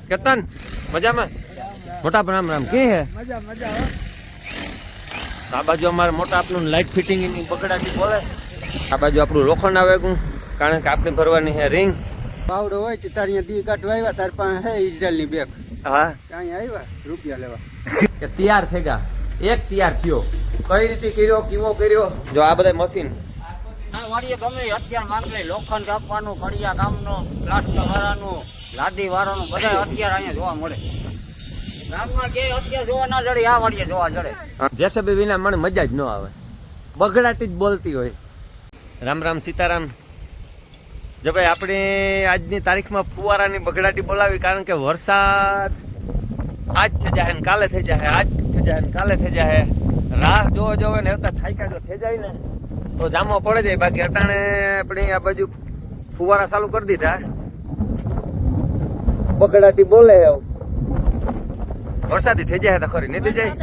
કેતન મજામાં? મોટા રામ રામ કે હે મજા મજા હો. આ બાજુ અમારે મોટા આપણું લાઇટ ફિટિંગ ની બગડાટી બોલે. આ બાજુ આપણું લોખંડ આવે ગું કારણ કે આપણે ભરવાની હે રિંગ. પાવડો હોય તો તાર અહીંયા દી કાઢવા આવ્યા તાર પાસે હે ઇઝરાયલની બેગ. હા અહીંયા આવ્યા રૂપિયા લેવા. કે તૈયાર થઈ ગયા. એક તૈયાર થયો. કઈ રીતે કર્યો કેવો કર્યો જો આ બધા મશીન વાડીએ ગમે અત્યાર માંગલે લોખંડ કાપવાનું કડિયા કામનું પ્લાસ્ટર વાળાનું લાદી વાળાનું બધા અત્યારે અહીંયા જોવા મળે. ગામમાં જે અત્યારે જોવા ના જડે આ વાડીએ જોવા જડે. જેસબી વિના મને મજા જ ન આવે. બગડાટી જ બોલતી હોય. રામ રામ સીતારામ. જો ભાઈ આપણે આજની તારીખમાં ફુવારાની બગડાટી બોલાવી કારણ કે વરસાદ આજ થઈ જાય ને કાલે થઈ જાય, આજ થઈ જાય ને કાલે થઈ જાય. રાહ જોવો જોવે ને આવતા થાયકા જો થઈ જાય ને તો જામો પડે જાય. બાકી અટાણે આપણે આ બાજુ ફુવારા ચાલુ કરી દીધા. બગડાટી બોલે એવું વરસાદી થઈ જાય તો ખરી નહીં થઈ જાય.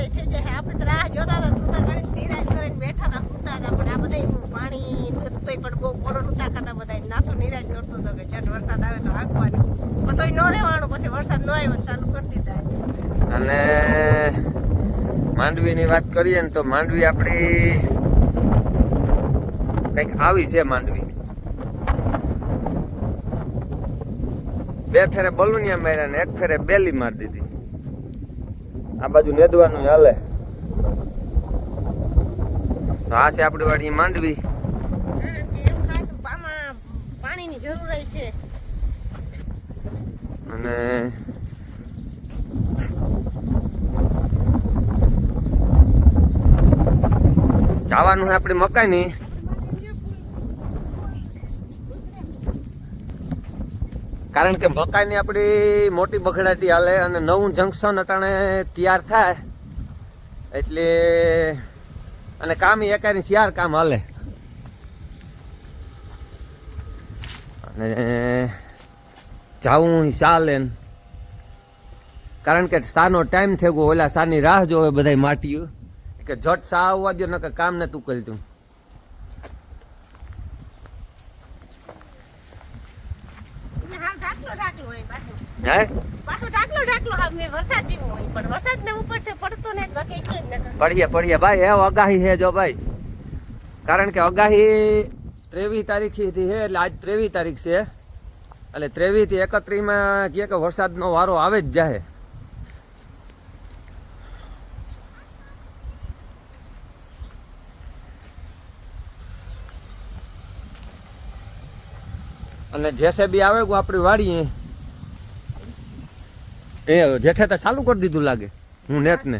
આપણે તો રાહ જોતા હતા, તુતા કરીને નિરાશ કરીને બેઠા હતા, સુતા હતા. પણ આ બધા પાણી તોય પણ બહુ મોડો નતા કરતા. બધા નાતો નિરાશ કરતો હતો કે ચટ વરસાદ આવે તો હાંકવાનું, પણ તોય ન રહેવાનું. પછી વરસાદ ન આવ્યો ચાલુ કરી દીધા. અને માંડવીની વાત કરીએ ને તો માંડવી આપણી કંઈક આવી છે. માંડવી બે ફેરે બલુનિયા માર્યા ને એક ફેરે બેલી મારી દીધી. આ બાજુ નેદવાનું હાલે. આ છે આપણી વાડી માંડવી. એમ ખાસ પાણીની જરૂર છે. અને જવાનું છે આપણી મકાઈની. કારણ કે મકાઈની આપણી મોટી બગડાટી હાલે અને નવું જંકશન અટાણે તૈયાર થાય એટલે અને કામ એકાની ચાર કામ હાલે. અને જાવું ચાલે કારણ કે સાનો ટાઈમ થઈ ગયો. ઓલા સાની રાહ જોવે બધા માટીયું કે ઝટ સા આવવા દો નકર કામ નતું કરતું. હે પાછો ઢાકલો હવે વરસાદ જેવો હોય પણ વરસાદ ને ઉપરથી પડતો ને બાકી એટલું જ ન પડીએ ભાઈ. એ અગાહી હે જો ભાઈ. કારણ કે અગાહી 23 તારીખથી હે એટલે આજ 23 તારીખ છે એટલે 23 થી 31 માં કહે કે વરસાદનો વારો આવે જ જાય. અને જેસેબી આવે ગો આપણી વાડીએ એ જેઠે તો ચાલુ કરી દીધું લાગે. હું નેટ ને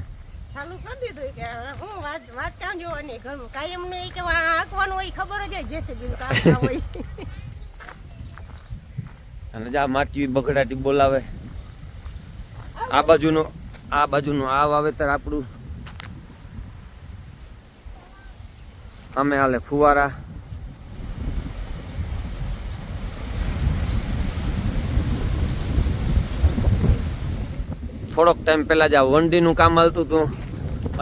ચાલુ કરી દીધું કે હું વાત કામ જોવાની ઘરમાં કાયમ નું કે હાંકવાનું હોય ખબર જ હોય જેસીબી નું કામ હોય. અને જા માટી બગડાટી બોલાવે. આ બાજુનું આ વાવેતર આપણું અમે હાલે ફુવારા. થોડોક ટાઈમ પહેલા જ આ વંડીનું કામ હાલતું હતું.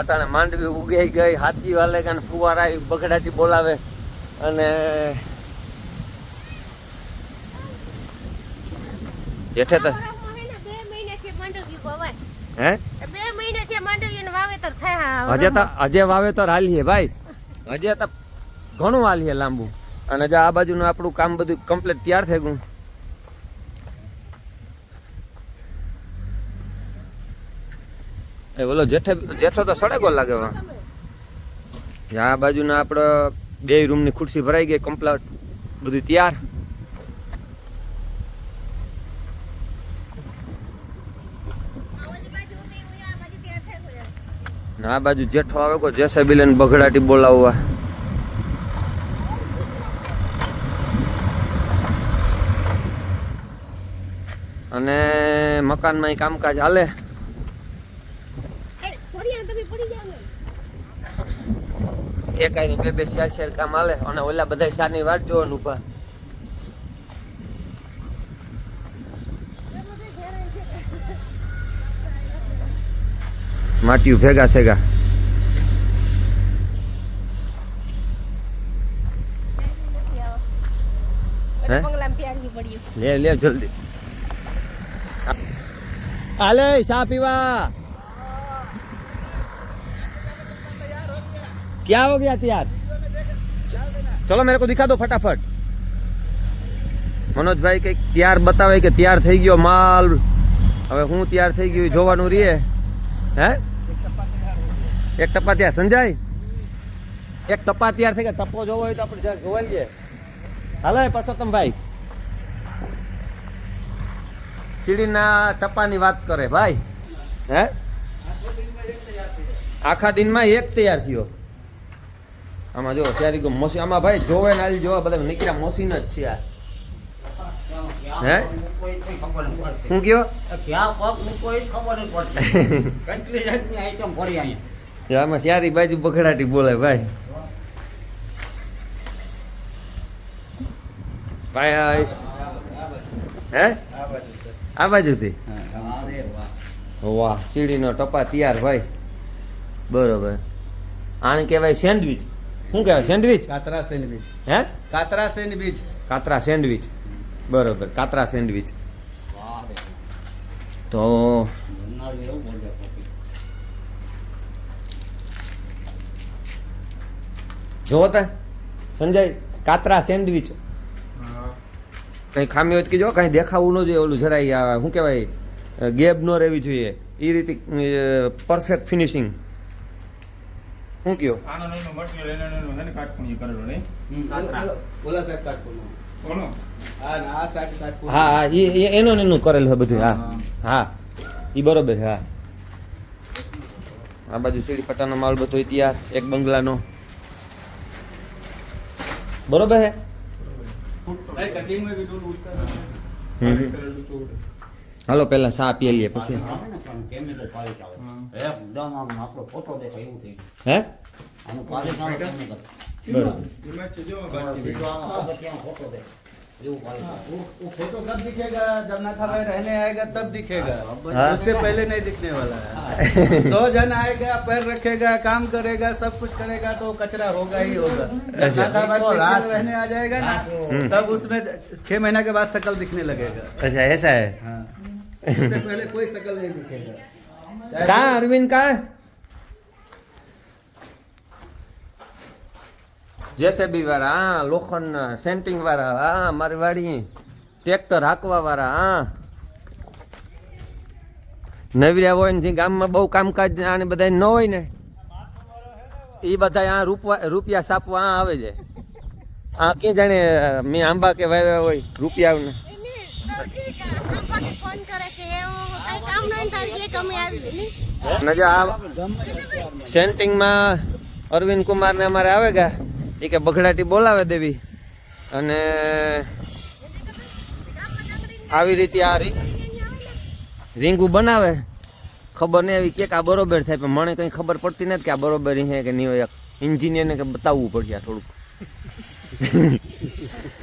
અટાણે માંડવી ઉગાઈ ગઈ, હાથી વાલે કે ફુવારા બગડાટી બોલાવે. અને જેઠે તો 2 મહિનાથી માંડવી વવાય. હે 2 મહિનાથી માંડવીનું વાવેતર થાય. હજે વાવેતર હાલીએ ભાઈ. હજે તો ઘણું હાલીએ લાંબુ. અને જો આ બાજુનું આપણું કામ બધું કમ્પ્લીટ તૈયાર થઈ ગયું. એ બોલો જેઠો તો સડેગો લાગે. આ બાજુના આપણે 2 રૂમની ખુરશી ભરાઈ ગઈ કમ્પ્લીટ બધું તૈયાર. આ બાજુ જેઠો આવે કો જેસેબી લઈને બગડાટી બોલાવવા. અને મકાનમાં કામકાજ હાલે. એક આઈ 2-4 કામ હાલે. અને ઓલા બધા સારની વાટ જોવાનું ઉભા. માટીયું ભેગા થેગા. બંગલામાં પ્યારવી પડ્યું. લે જલ્દી. હાલે ચા પીવા क्या हो गया तैयार चलो मेरे को दिखा दो फटाफट मनोज भाई कई तैयार बतावे कि तैयार થઈ ગયો માલ હવે હું તૈયાર થઈ ગયું જોવાનું રીએ હે એક ટપા તૈયાર સંજય એક ટપા તૈયાર થઈ ગયા ટપો જોવો હોય તો આપણે જરા જોઈ લઈએ હાલો પરસોત્તમ ભાઈ સીડીના ટપાની વાત કરે ભાઈ હે આખા દિનમાં એક તૈયાર થયો આમાં જો ત્યારે ગયો મોસી આમાં ભાઈ જોવે ને આલી જોવા બધા નીકળ્યા મોસીન જ છે આ હે હું કયો ક્યાં પગ મૂકો એ ખબર નહીં પડતી કેટલી જાતની આઈટમ પડી અહીંયા આમાં સારી બાજુ બગડાટી બોલે ભાઈ ભાઈ હે આ બાજુથી વાહ સીડીનો ટપા તૈયાર ભાઈ બરોબર આને કહેવાય સેન્ડવિચ શું કહેવાય સેન્ડવિચ કાતરા સેન્ડવિચ હે કાતરા સેન્ડવિચ કાતરા સેન્ડવિચ બરોબર કાતરા સેન્ડવિચ તો જોવો તા સંજય કાતરા સેન્ડવિચ કઈ ખામી હોય તો કીજો કઈ દેખાવું ન જોઈએ ઓલું જરાય શું કહેવાય ગેપ ન રહેવી જોઈએ એ રીતે પરફેક્ટ ફિનિશિંગ શું કયો આનો નાનો મટીરીયલ એનો નાનો કાટખૂણી કરેલો નહીં ઓલા સાઈડ કાટકોનો કોનો આ સાઈડ કાટકોનો હા હા એનું કરેલું છે બધું હા હા એ બરોબર હા આ બાજુ સીડી પટ્ટાનો માલ બધો તૈયાર એક બંગલાનો બરોબર હે भाई कटिंग में भी दूर उठता હાલો પેલા ચા પી લઈએ પછી કેમિકલ પાલિશ આવે એકદમ આમ આપણો ફોટો દેખાય એવું થઈ ગયું હે આનું પાલિશ આવે કેમિકલ બરોબર એમાં છે જો બાકી બીજો આનો પગથિયાનો ફોટો દે એવું પાલિશ આવે वो फोटो कब दिखेगा जब नाथा भाई रहने आएगा तब दिखेगा हाँ। उससे पहले नहीं दिखने वाला है 100 जन आएगा पैर रखेगा काम करेगा सब कुछ करेगा तो कचरा होगा ही होगा जब नाथा भाई पीछे में रहने आ जाएगा ना तब उसमें 6 महीना के बाद शकल दिखने लगेगा अच्छा ऐसा है हाँ उससे पहले कोई शकल नहीं दिखेगा कहाँ अरविंद कहाँ જેસેબી વાળા હા લોખંડ સેન્ટિંગ વાળા હા મારી વાડી ટ્રેક્ટર હાંકવા વાળા હા નવર્યા હોય ને જે ગામમાં બહુ કામકાજ આને બધા ન હોય ને એ બધા આ રૂપિયા સાપવા આ આવે છે આ ક્યાં જાણે મેં આંબા કે વાવ્યા હોય રૂપિયા ને ફોન કરે કે એવું કઈ કામ નહીં થાય કે કમી આવી અને જો આ સેન્ટિંગમાં અરવિંદ કુમાર ને અમારે આવેગા એ કે બગડાટી બોલાવે દેવી અને આવી રીતે આ રીંગું બનાવે ખબર નહીં આવી કે આ બરોબર થાય પણ મને કંઈ ખબર પડતી નથી કે આ બરોબર છે કે નહીં હોય એન્જિનિયરને કે બતાવવું પડશે આ થોડુંક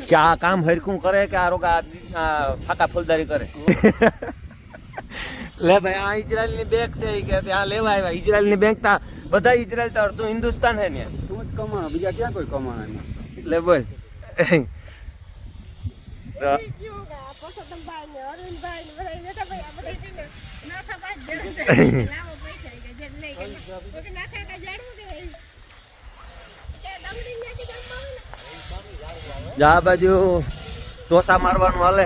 કે આ કામ હરખું કરે કે આ રોગા ફાકા ફૂલદારી કરે લે ભાઈ આ ઇઝરાયલની બેંક છે કે ત્યાં લેવા આવ્યા ઇઝરાયલની બેંક તા બધા ઇઝરાયલ તો અડધું હિન્દુસ્તાન છે ને तू ज कमा बीजा क्या कोई कमाना नहीं લે બોલ પરસોત્તમભાઈ ને અરવિંદભાઈ ને બધા નતા ભાઈ આ બધા થઈને નાથા બાદ જણ લાવો પૈસા કે જે લઈ કે નાથા કા જાણવું કે કે દમડી નાખી જમવા ને જા બાજુ ટોસા મારવાનું હાલે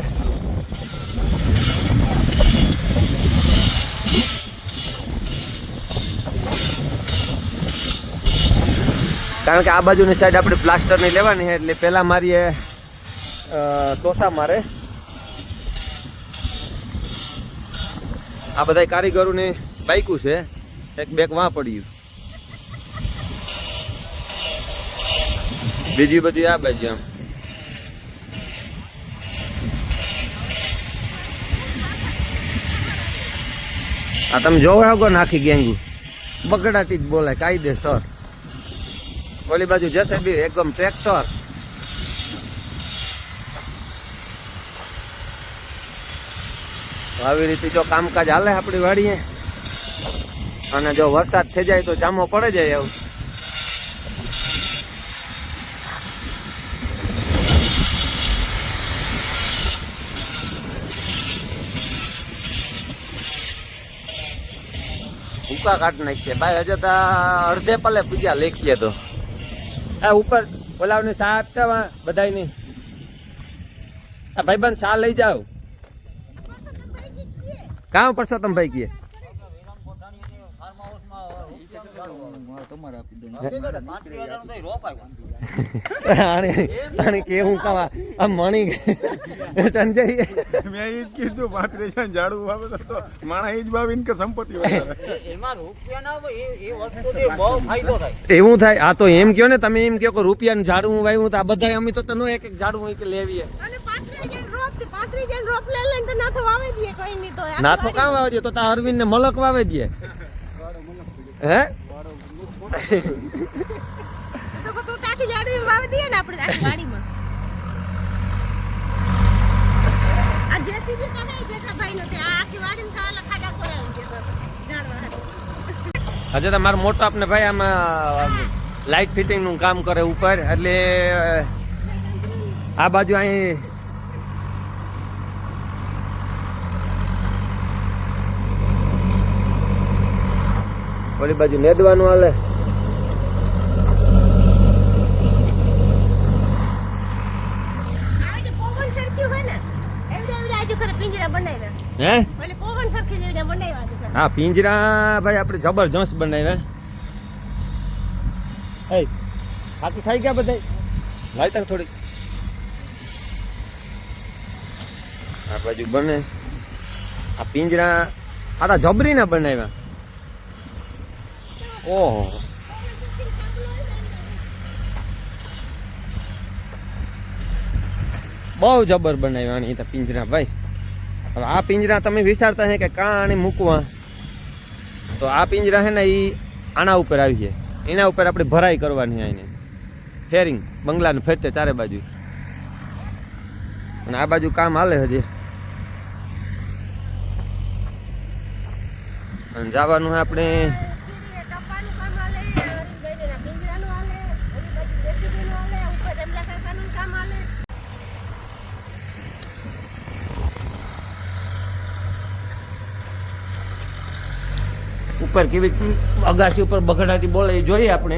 કારણ કે આ બાજુની સાઈડ આપણે પ્લાસ્ટરની લેવાની છે એટલે પહેલાં મારીએ ટોસા મારે આ બધા કારીગરોની બાઈકું છે એક બેક વાં પડ્યું બીજી બધી આ બાજુ આમ આ તમે જોવા આગો નાખી ગેંગું બગડાટી જ બોલાય કાયદેસર ઓલી બાજુ જશે બી એકદમ ટ્રેક્ટર આવી રીતે જો કામકાજ હાલે આપણી વાડીએ અને જો વરસાદ થઈ જાય તો જામો પડે જાય એવું ભૂકા કાઢ નાખીએ ભાઈ. હજે તો અડધે પલે પૂજા લેખીએ તો આ ઉપર બોલાવની સા આપતા બધાની. આ ભાઈબંધ સા લઈ જાઓ. કામ પડશો તમે ભાઈ કીએ કેવું કાવા આમ મણી સંજય મેં એ જ કીધું 35 ઝાડુ વાવે તો માણા એ જ વાવીને કે સંપત્તિ વધારે. એમાં રૂપિયા ના હોય એ વસ્તુથી બહુ ફાયદો થાય. એવું થાય. આ તો એમ કયો ને તમે એમ કહો કે રૂપિયાનું ઝાડું વાવ્યું તો આ બધા અમે તો તનો એક એક ઝાડું હોય કે લેવીએ. અને 35 જણ રોપ લે લઈને તો નાથો વાવી દઈએ કઈ નહીં તો નાથો કામ વાવે દે તો તા અરવિંદ ને મલક વાવે દે. હે તો તું તાકી જાડી વાવી દઈએ ને આપણે આખી ગાડીમાં. આ જેસીબી કાને જેઠા ભાઈ નો તે આખી વાડીમાં ખાલા ખાડા કરાવી દે તો જાણવા. હજે તો મારો મોટો આપને ભાઈ આમાં લાઇટ ફિટિંગ નું કામ કરે ઉપર. એટલે આ બાજુ અહીં ઓલી બાજુ નેદવાનું હાલે. આ જે પવન સરખી હોય ને એવડે આજુ કરે પિંજરા બનાવ્યા. હે એટલે પવન સરખી જેવડે બનાવ્યા આજુ કરે. હા પિંજરા ભાઈ આપણે જબરજસ્ત બનાવ્યા. એ બાકી ખાઈ ગયા બધા લાઈતા થોડી આ બાજુ બને. આ પિંજરા આ તો જબરી ના બનાવ્યા. ઓહો બહુ જબર બનાવ્યા આની તો પિંજરા ભાઈ. હવે આ પિંજરા તમે વિચારતા હે કે કાં આને મૂકવા તો આ પિંજરા છે ને એ આના ઉપર આવી છે. એના ઉપર આપણે ભરાઈ કરવાની આને ફેરિંગ બંગલાને ફરતે ચારે બાજુ. અને આ બાજુ કામ હાલે હજી. અને જવાનું છે આપણે ટપ્પાનું કામ હાલે, હરીભાઈના પિંજરાનું હાલે, ઓલી બાજુ જેસીબીનું હાલે, ઉપર રમલા કાકાનું કામ હાલે. ઉપર કેવી અગાસી ઉપર બગડાટી બોલે એ જોઈએ આપણે.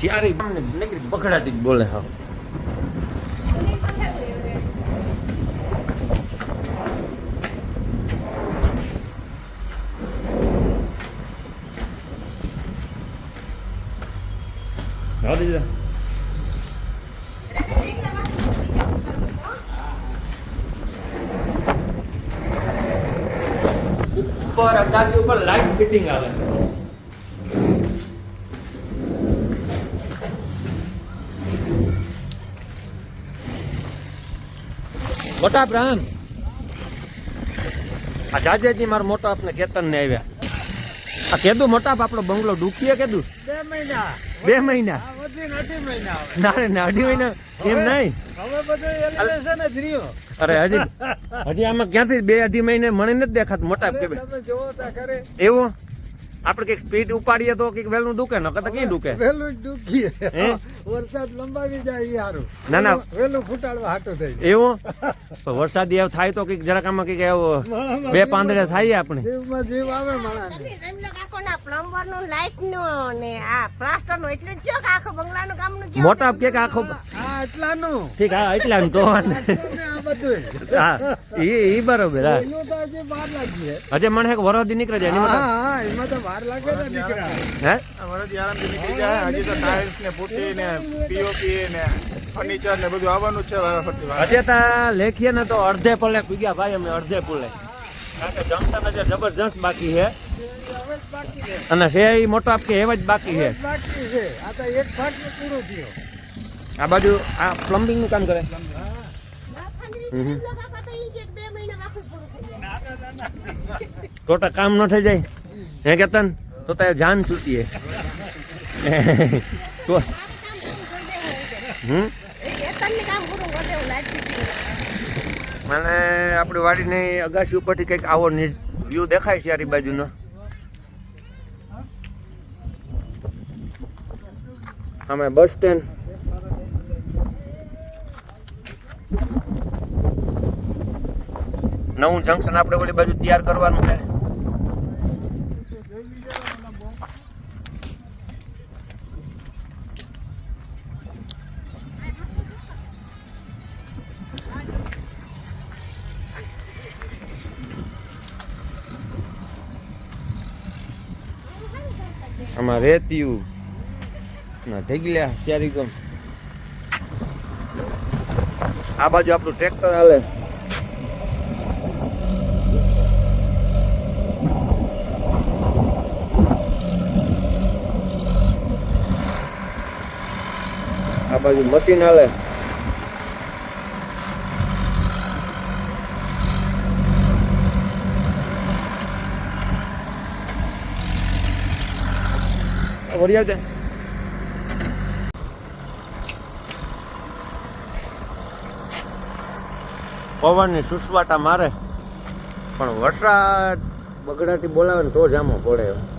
શિયારી નીકળી બગડાટી જ બોલે. હા ઉપર અગાસી ઉપર લાઈટ ફિટિંગ આવે. મોટા બ્રાહ્મ આ જાજેજી મારો મોટો આપને કેતન ને આવ્યા. આ કેદું મોટા આપણો બંગલો ડૂકીએ કેદું 2 મહિના ના રે ના 2.5 મહિના એમ નહીં. અરે હજી આમાં ક્યાંથી 2-2.5 મહિને મને નથી દેખાત મોટા કે એવું. આપણે કઈક સ્પીડ ઉપાડીએ તો કઈક વહેલું ડૂકે ન કદાચ કઈ ડૂકે વરસાદ લંબાવી જાય યારું. ના ના વેલું ફૂટાડવા હાટો થઈ એવું વરસાદ એવું થાય તો કઈક જરાક આમાં કઈક એવું 2 પાંદડે થાય આપણે. જીવમાં જીવ આવે માણસ. રમલા કાકોના પ્લમ્બરનું, લાઇટનું ને આ પ્લાસ્ટરનું એટલે જ કયો કે આખો બંગલાનું કામનું કયો. મોટા કે આખો આ એટલાનું ઠીક હા એટલા તો આ બધું હા ઈ બરોબર. હા એનું તો હજી 12 લાગી હજે મને એક વરદી નીકળે જાય એની હા હા એમાં તો 12 લાગે ને દીકરા. હે વરદી આરામથી નીકળી જાય. હજી તો ટાઇલ્સ ને પુટ્ટી ને પીઓપી ને ફર્નિચર ને બધું આવવાનું જ છે વારાફરતી. હજે તા લેખીએ ને તો અડધે પલે પૂગ્યા ભાઈ અમે અડધે પુલે. કારણ કે જંકશન હજે જબરજસ્ત બાકી છે હવે જ બાકી છે અને છે એ મોટો આપકે એવા જ બાકી છે. બાકી છે. આ તો એક ભાગ પૂરો થયો. આ બાજુ આ પ્લમ્બિંગ નું કામ કરે. રમલા કાકા તો ઈ કે 2 મહિનામાં આખું પૂરું થઈ જાય. ટોટા કામ ન થઈ જાય હે કેતન તો તે જાન છૂટીએ. તો એતનને કામ પૂરું કરી દેવું લાઈટ ફિટિંગ. મને આપણી વાડીની અગાસી ઉપરથી કંઈક આવો વ્યૂ દેખાય છે આરી બાજુનો. અમે બસ સ્ટેન્ડ નવું જંકશન આપણે ઓલી બાજુ તૈયાર કરવાનું છે. આમાં રેતિયું ના ઢગલ્યા ક્યારેક આ બાજુ આપણું ટ્રેક્ટર હાલે. આ બાજુ મશીન હાલે. વરિયા છે પવનની સુસવાટા મારે પણ વરસાદ બગડાટી બોલાવે ને તો જ આમાં પડે.